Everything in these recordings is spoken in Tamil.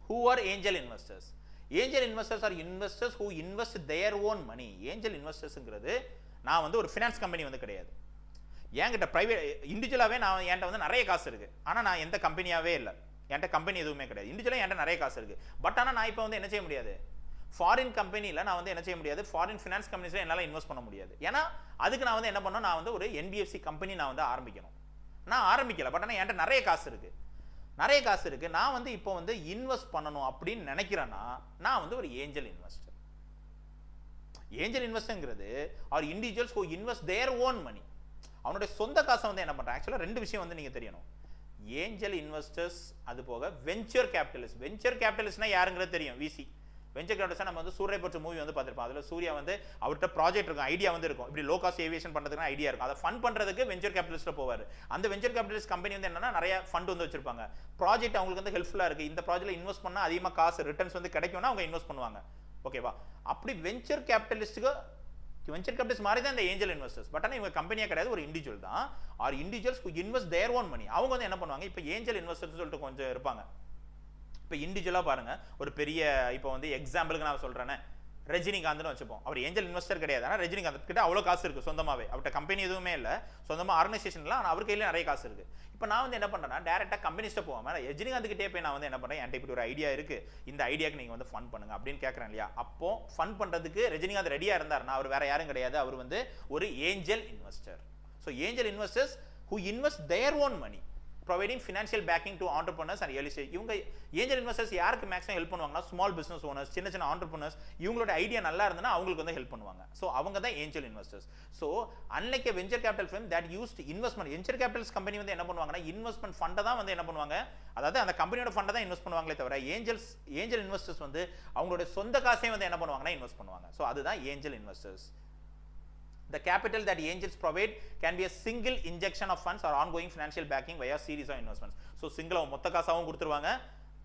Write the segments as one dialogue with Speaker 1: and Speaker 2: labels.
Speaker 1: who are angel investors? Angel investors are investors who invest their own money. Angel investorsங்கிறது நான் வந்து ஒரு ஃபினான்ஸ் கம்பெனி வந்து கிடையாது. என்கிட்ட பிரைவேட் இண்டிவிஜுவலாகவே என்கிட்ட வந்து நிறைய காசு இருக்குது. ஆனால் நான் எந்த கம்பெனியாகவே இல்லை, என்கிட்ட கம்பெனி எதுவுமே கிடையாது. இண்டிவிஜுவலாக என்கிட்ட நிறைய காசு இருக்குது. பட் ஆனால் நான் இப்போ வந்து என்ன செய்ய முடியாது, ஃபாரின் கம்பெனியில் நான் வந்து என்ன செய்ய முடியாது, ஃபாரின் ஃபினான்ஸ் கம்பெனிஸில் என்னால் இன்வெஸ்ட் பண்ண முடியாது. ஏன்னா அதுக்கு நான் வந்து என்ன பண்ணணும், நான் வந்து ஒரு என்பிஎஃப்சி கம்பெனி நான் வந்து ஆரம்பிக்கணும். நான் ஆரம்பிக்கலை, பட் ஆனால் என்கிட்ட நிறைய காசு இருக்குது. நான் வந்து இப்போ வந்து இன்வெஸ்ட் பண்ணணும் அப்படின்னு நினைக்கிறேன்னா நான் வந்து ஒரு ஏஞ்சல் இன்வெஸ்டர். ஏஞ்சல் இன்வெஸ்டர்ங்கிறது are individuals who invest their own money. அவனுடைய சொந்த காசை வந்து என்ன பண்ணுறான். ஆக்சுவலாக ரெண்டு விஷயம் வந்து நீங்கள் தெரியணும். ஏஞ்சல் இன்வெஸ்டர்ஸ் அது போக வெஞ்சர் கேபிட்டலிஸ்ட். வெஞ்சர் கேபிட்டலிஸ்ட்னா யாருங்கிறது தெரியும், விசி. வெஞ்சர் கேபிட்டலிஸ்ட் நம்ம வந்து சூரிய பற்ற மூவி வந்து பார்த்துருப்போம். அதில் சூர்யா வந்து அவர்கிட்ட ப்ராஜெக்ட் இருக்கும், ஐடியா வந்து இருக்கும், இப்படி லோ காஸ்ட் ஏவியேஷன் பண்ணுறதுக்கு ஐடியா இருக்கும். அதை ஃபண்ட் பண்ணுறதுக்கு வெஞ்சர் கேபிட்டலிஸ்ட்டில் போவார். அந்த வெஞ்சர் கேபிட்டலிஸ்ட் கம்பெனி வந்து என்னன்னா நிறைய ஃபண்ட் வந்து வச்சிருப்பாங்க. ப்ராஜெக்ட் அவங்களுக்கு வந்து ஹெல்ப்ஃபுல்லாக இருக்குது, இந்த ப்ராஜெக்ட்டில் இன்வெஸ்ட் பண்ணால் அதிகமாக காசு ரிட்டர்ன்ஸ் வந்து கிடைக்கும்னா அவங்க இன்வெஸ்ட் பண்ணுவாங்க. ஓகேவா? அப்படி வெஞ்சர் கேபிட்டலிஸ்ட்டுக்கு வெஞ்சர் கேபிட்டலிஸ்ட் மாதிரி தான் இந்த ஏஞ்சல் இன்வெஸ்டர்ஸ். பட் ஆனால் இவங்க கம்பெனியாக கிடையாது, ஒரு இண்டிவிஜுவல் தான். Are individuals who invest their own money. அவங்க வந்து என்ன பண்ணுவாங்க, இப்போ ஏஞ்சல் இன்வெஸ்டர்ஸ் சொல்லிட்டு கொஞ்சம் இருப்பாங்க. இப்போ இண்டிவிஜுவலாக பாருங்க, ஒரு பெரிய இப்போ வந்து எக்ஸாம்பிளுக்கு நான் சொல்கிறேன்னே, ரஜினிகாந்த்னு வச்சுப்போம். அவர் ஏஞ்சல் இன்வெஸ்டர் கிடையாது, ஆனால் ரஜினிகாந்த் கிட்ட அவ்வளோ காசு இருக்குது சொந்தமாகவே. அவர்கிட்ட கம்பெனி எதுவுமே இல்லை, சொந்தமாக ஆர்கனைசேஷன்லாம், ஆனால் அவர் கையில் நிறைய காசு இருக்குது. இப்போ நான் வந்து என்ன பண்ணுறேன்னா டேரெக்டாக கம்பெனிஸ்ட்டை போகாமல் ரஜினிகாந்த் கிட்டே போய் நான் வந்து என்ன பண்ணுறேன், என்கிட்ட இப்படி ஒரு ஐடியா இருக்குது, இந்த ஐடியாவுக்கு நீங்கள் வந்து ஃபண்ட் பண்ணுங்க அப்படின்னு கேட்குறேன் இல்லையா. அப்போ ஃபண்ட் பண்ணுறதுக்கு ரஜினிகாந்த் ரெடியாக இருந்தார்னா அவர் வேற யாரும் கிடையாது, அவர் வந்து ஒரு angel investor. So angel investors who invest their own money providing financial backing to entrepreneurs and early stage. இவங்க ஏஞ்சல் இன்வெஸ்டர்ஸ் யாருக்கு மேக்ஸிமம் ஹெல்ப் பண்ணுவாங்கன்னா ஸ்மால் பிசினஸ் ஓனர்ஸ், சின்ன சின்ன ஆண்டர்பிரினர்ஸ். இவங்களோட ஐடியா நல்லா இருந்ததுன்னா அவங்களுக்கு வந்து ஹெல்ப் பண்ணுவாங்க. ஸோ அவங்க தான் angel investors. So unlike venture capital firm that used investment, venture capitals company வந்து என்ன பண்ணுவாங்கன்னா இன்வெஸ்ட்மெண்ட் ஃபண்டை தான் வந்து என்ன பண்ணுவாங்க, அதாவது அந்த கம்பெனியோட ஃபண்டை தான் இன்வெஸ்ட் பண்ணுவாங்களே தவிர ஏஞ்சல் இன்வெஸ்டர்ஸ் வந்து அவங்களோட சொந்த காசையும் வந்து என்ன பண்ணுவாங்கன்னா இன்வெஸ்ட் பண்ணுவாங்க. ஸோ அதுதான் angel investors. The capital that angels provide can be a single injection of funds or ongoing financial backing via series of investments. So single மொத்த காசாவும் கொடுத்துருவாங்க,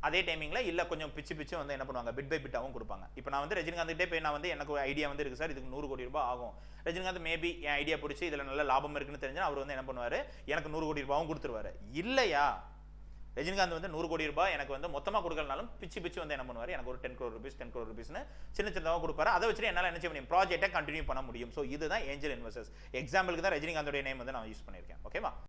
Speaker 1: அதே டைமிங்கில் இல்லை கொஞ்சம் பிச்சு வந்து என்ன பண்ணுவாங்க, பிட் பை பிட்டாகவும் கொடுப்பாங்க. இப்போ நான் வந்து ரஜினிகாந்த்கிட்டே போய் நான் வந்து எனக்கு ஒரு ஐடியா வந்து இருக்குது சார், இதுக்கு 100 கோடி ரூபாய் ஆகும். ரஜினிகாந்த் மேபி என் ஐடியா பிடிச்சி இதில் நல்ல லாபம் இருக்குன்னு தெரிஞ்சால் அவர் வந்து என்ன பண்ணுவார், எனக்கு 100 கோடி ரூபாயும் கொடுத்துருவாரு. இல்லையா ரஜினிகாந்த் வந்து 100 கோடி ரூபாய் எனக்கு வந்து மொத்தமாக கொடுக்கலனாலும் பிச்சு வந்து என்ன பண்ணுவார், எனக்கு ஒரு 10 crore rupees சின்னதாக கொடுப்பாரு. அதை வச்சுட்டு என்னால் என்ன செய்ய முடியும், ப்ராஜெக்டை கண்டினியூ பண்ண முடியும். ஸோ இதுதான் ஏஞ்சல் இன்வெஸ்டர்ஸ். எக்ஸாம்பிளுக்கு தான் ரஜினிகாந்தோடைய நேம் வந்து நான் யூஸ் பண்ணியிருக்கேன். ஓகேவா?